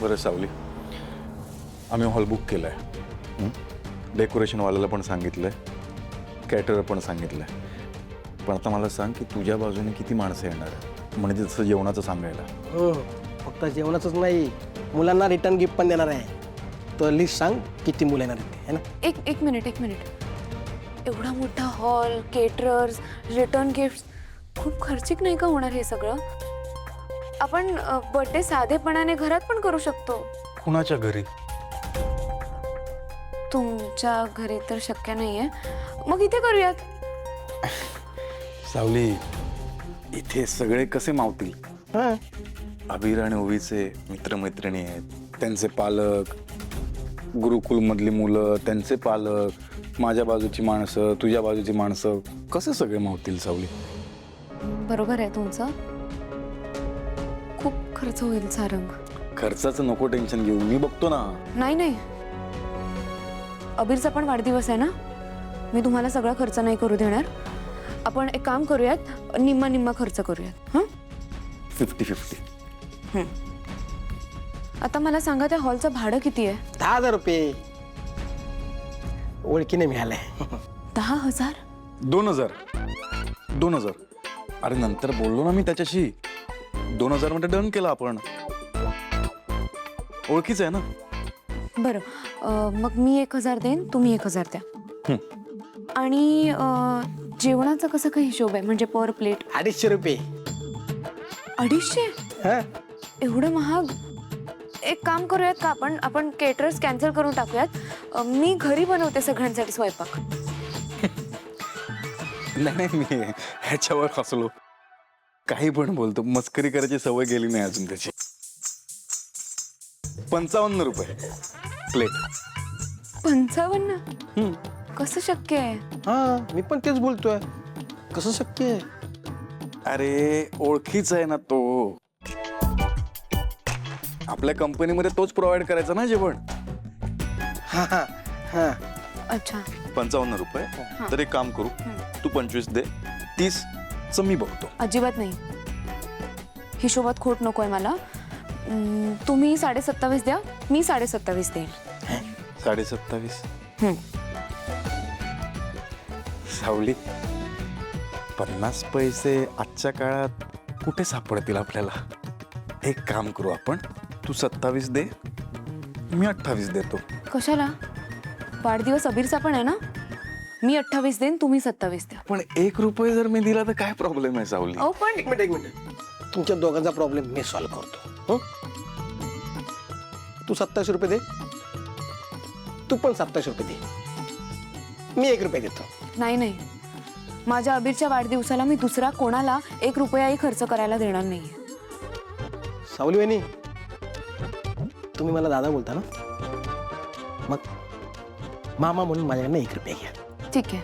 बरं सावली, आम्ही हॉल बुक केला आहे, डेकोरेशनवाल्याला पण सांगितलं आहे, कॅटरर पण सांगितलं आहे. पण आता मला सांग की तुझ्या बाजूने किती माणसं येणार आहे, म्हणजे तसं जेवणाचं सांगायला. हो, फक्त जेवणाचंच नाही, मुलांना रिटर्न गिफ्ट पण देणार आहे. तर लिस्ट सांग किती मुलं येणार आहेत ते, है ना? एक मिनिट. एवढा मोठा हॉल, केटरर्स, रिटर्न गिफ्ट, खूप खर्चिक नाही का होणार हे सगळं? आपण बर्थडे साधेपणाने घरात पण करू शकतो. कुणाच्या घरी? तुमच्या घरी तर शक्य नाहीये, मग इथे करूयात. सावली, इथे सगळे कसे मावतील? हां, अबीर आणि ओवीचे मित्रमैत्रिणी आहेत, त्यांचे पालक, गुरुकुलमधली मुलं, त्यांचे पालक, माझ्या बाजूची माणसं, तुझ्या बाजूची माणसं, कसे सगळे मावतील सावली? बरोबर आहे तुमचं, खूप खर्च होईल सारंग. खर्चाचं नको टेन्शन घेऊ, मी बघतो ना. नाही, अबीरचा पण वाढदिवस आहे ना, मी तुम्हाला सगळा खर्च नाही करू देणार. आपण एक काम करूयात, निम्मा खर्च करूयात. हां, 50-50. आता मला सांगा, त्या हॉलचं भाडं किती आहे? 10,000 रुपये ओळखीने मिळालंय. 10,000? 2,000. अरे नंतर बोललो ना मी त्याच्याशी, 2,000 मध्ये डन केला आपण. ओळखीच आहे ना. बरं, मग मी 1,000 देईन, तुम्ही 1,000 द्या. आणि जेवणाचा कसा काही हिशोब आहे, म्हणजे पर प्लेट? 250 रुपये. 250? हां, एवढं महाग? एक काम करूयात का, आपण केटरर्स कॅन्सल करून टाकूयात. मी घरी बनवते सगळ्यांसाठी स्वयंपाक. नाही, मी ह्याच्यावर हसलो. काही पण बोलतो, मस्करी करायची सवय गेली नाही अजून त्याची. 55 रुपये प्लेट. 55? कसं शक्य आहे? हां, मी पण तेच बोलतोय, कसं शक्य आहे? अरे ओळखीच आहे ना तो, आपल्या कंपनीमध्ये तोच प्रोव्हाइड करायचा ना जेवण. हां. अच्छा, 55 रुपये. तर एक काम करू, तू 25 दे, 30 च मी बघतो. अजिबात नाही, हिशोबात खोट नकोय मला. तुम्ही 27.5 द्या, मी 27.5 देईन. 27.5. सावली, 50 पैसे आजच्या काळात कुठे सापडतील आपल्याला? एक काम करू आपण, तू 27 दे, मी 28 देतो. कशाला? वाढदिवस अबीरचा पण आहे ना. मी 28 देईन, तुम्ही 27 द्या. पण 1 रुपये जर मी दिला तर काय प्रॉब्लेम आहे सावली? अहो पण एक मिनिट, तुमच्या दोघांचा प्रॉब्लेम मी सॉल्व्ह करतो. तू 27 रुपये दे, तू पण 27 रुपये दे, मी 1 रुपये देतो. नाही, माझ्या अबीरच्या वाढदिवसाला मी दुसरा कोणाला 1 रुपयाही खर्च करायला देणार नाहीये. सावली वहिनी, तुम्ही मला दादा बोलता ना, मग मामा म्हणून माझ्याकडनं 1 रुपये घ्या. ठीक आहे.